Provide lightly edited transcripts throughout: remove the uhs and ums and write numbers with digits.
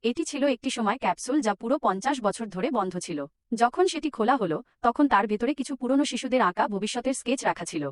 এটি ছিল একটি সময় ক্যাপসুল যা পুরো 50 বছর ধরে বন্ধ ছিল। যখন সেটি খোলা হলো তখন তার ভেতরে কিছু পুরনো শিশুদের আঁকা ভবিষ্যতের স্কেচ রাখা ছিল।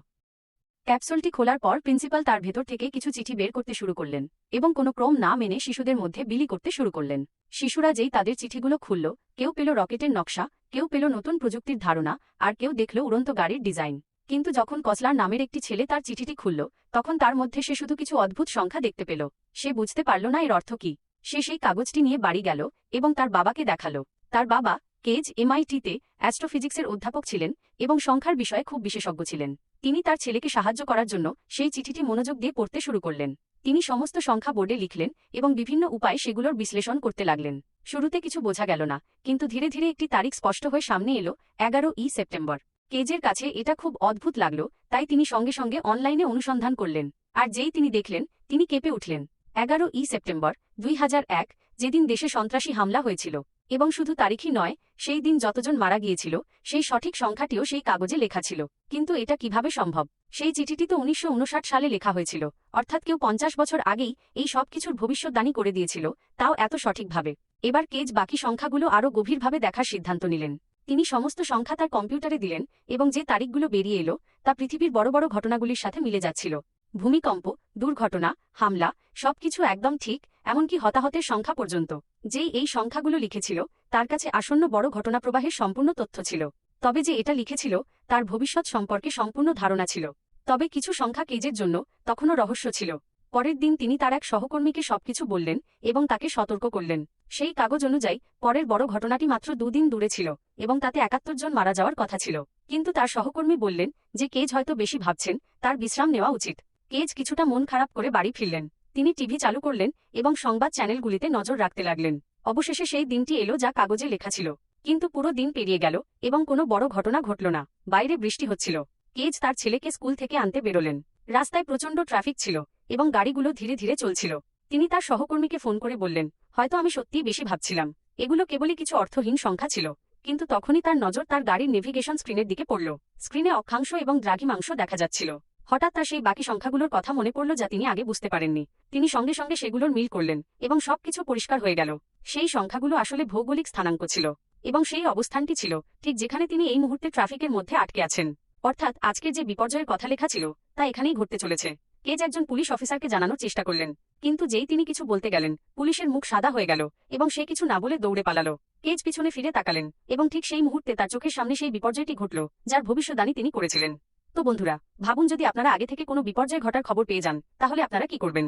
ক্যাপসুলটি খোলার পর প্রিন্সিপাল তার ভেতর থেকে কিছু চিঠি বের করতে শুরু করলেন এবং কোনো ক্রম না মেনে শিশুদের মধ্যে বিলি করতে শুরু করলেন। শিশুরা যেই তাদের চিঠিগুলো খুলল, কেউ পেল রকেটের নকশা, কেউ পেল নতুন প্রযুক্তির ধারণা, আর কেউ দেখল উড়ন্ত গাড়ির ডিজাইন। কিন্তু যখন কসলার নামের একটি ছেলে তার চিঠিটি খুলল, তখন তার মধ্যে সে শুধু কিছু অদ্ভুত সংখ্যা দেখতে পেল। সে বুঝতে পারল না এর অর্থ কি। সে সেই কাগজটি নিয়ে বাড়ি গেল এবং তার বাবাকে দেখালো। তার বাবা কেজ MIT-তে অ্যাস্ট্রোফিজিক্সের অধ্যাপক ছিলেন এবং সংখ্যার বিষয়ে খুব বিশেষজ্ঞ ছিলেন। তিনি তার ছেলেকে সাহায্য করার জন্য সেই চিঠিটি মনোযোগ দিয়ে পড়তে শুরু করলেন। তিনি সমস্ত সংখ্যা বোর্ডে লিখলেন এবং বিভিন্ন উপায়ে সেগুলোর বিশ্লেষণ করতে লাগলেন। শুরুতে কিছু বোঝা গেল না, কিন্তু ধীরে ধীরে একটি তারিখ স্পষ্ট হয়ে সামনে এলো, 11 সেপ্টেম্বর। কেজের কাছে এটা খুব অদ্ভুত লাগল, তাই তিনি সঙ্গে সঙ্গে অনলাইনে অনুসন্ধান করলেন। আর যেই তিনি দেখলেন, তিনি কেঁপে উঠলেন। 11 সেপ্টেম্বর 2001, যেদিন দেশে সন্ত্রাসী হামলা হয়েছিল। এবং শুধু তারিখই নয়, সেই দিন যতজন মারা গিয়েছিল সেই সঠিক সংখ্যাটিও সেই কাগজে লেখা ছিল। কিন্তু এটা কিভাবে সম্ভব? সেই চিঠিটি তো 1959 সালে লেখা হয়েছিল, অর্থাৎ কেউ 50 বছর আগেই এই সব কিছুর ভবিষ্যদ্বাণী করে দিয়েছিল, তাও এত সঠিকভাবে। এবার কেজ বাকি সংখ্যাগুলো আরও গভীরভাবে দেখার সিদ্ধান্ত নিলেন। তিনি সমস্ত সংখ্যা তার কম্পিউটারে দিলেন এবং যে তারিখগুলো বেরিয়ে এলো তা পৃথিবীর বড় বড় ঘটনাগুলির সাথে মিলে যাচ্ছিল। ভূমিকম্প, দুর্ঘটনা, হামলা, সবকিছু একদম ঠিক, এমনকি হতাহতের সংখ্যা পর্যন্ত। যেই এই সংখ্যাগুলো লিখেছিল তার কাছে আসন্ন বড় ঘটনাপ্রবাহের সম্পূর্ণ তথ্য ছিল। তবে যে এটা লিখেছিল তার ভবিষ্যৎ সম্পর্কে সম্পূর্ণ ধারণা ছিল। তবে কিছু সংখ্যা কেজের জন্য তখনও রহস্য ছিল। পরের দিন তিনি তার এক সহকর্মীকে সবকিছু বললেন এবং তাকে সতর্ক করলেন। সেই কাগজ অনুযায়ী পরের বড় ঘটনাটি মাত্র 2 দিন দূরে ছিল এবং তাতে 71 জন মারা যাওয়ার কথা ছিল। কিন্তু তার সহকর্মী বললেন যে কেজ হয়তো বেশি ভাবছেন, তার বিশ্রাম নেওয়া উচিত। কেজ কিছুটা মন খারাপ করে বাড়ি ফিরলেন। তিনি টিভি চালু করলেন এবং সংবাদ চ্যানেলগুলিতে নজর রাখতে লাগলেন। অবশেষে সেই দিনটি এলো যা কাগজে লেখা ছিল। কিন্তু পুরো দিন পেরিয়ে গেল এবং কোনো বড় ঘটনা ঘটল না। বাইরে বৃষ্টি হচ্ছিল। কেজ তার ছেলেকে স্কুল থেকে আনতে বেরোলেন। রাস্তায় প্রচণ্ড ট্রাফিক ছিল এবং গাড়িগুলো ধীরে ধীরে চলছিল। তিনি তার সহকর্মীকে ফোন করে বললেন, হয়তো আমি সত্যিই বেশি ভাবছিলাম, এগুলো কেবলই কিছু অর্থহীন সংখ্যা ছিল। কিন্তু তখনই তার নজর তার গাড়ির নেভিগেশন স্ক্রিনের দিকে পড়ল। স্ক্রিনে অক্ষাংশ এবং দ্রাঘিমাংশ দেখা যাচ্ছিল। হঠাৎ তার সেই বাকি সংখ্যাগুলোর কথা মনে পড়ল যা তিনি আগে বুঝতে পারেননি। তিনি সঙ্গে সঙ্গে সেগুলোর মিল করলেন এবং সবকিছু পরিষ্কার হয়ে গেল। সেই সংখ্যাগুলো আসলে ভৌগোলিক স্থানাঙ্ক ছিল এবং সেই অবস্থানটি ছিল ঠিক যেখানে তিনি এই মুহূর্তে ট্রাফিকের মধ্যে আটকে আছেন। অর্থাৎ আজকের যে বিপর্যয়ের কথা লেখা ছিল তা এখানেই ঘটতে চলেছে। কেজ একজন পুলিশ অফিসারকে জানানোর চেষ্টা করলেন, কিন্তু যেই তিনি কিছু বলতে গেলেন পুলিশের মুখ সাদা হয়ে গেল এবং সে কিছু না বলে দৌড়ে পালালো। কেজ পিছনে ফিরে তাকালেন এবং ঠিক সেই মুহূর্তে তার চোখের সামনে সেই বিপর্যয়টি ঘটল যার ভবিষ্যদ্বাণী তিনি করেছিলেন। তো বন্ধুরা, ভাবুন যদি আপনারা আগে থেকে কোনো বিপর্যয় ঘটার খবর পেয়ে যান, তাহলে আপনারা কি করবেন?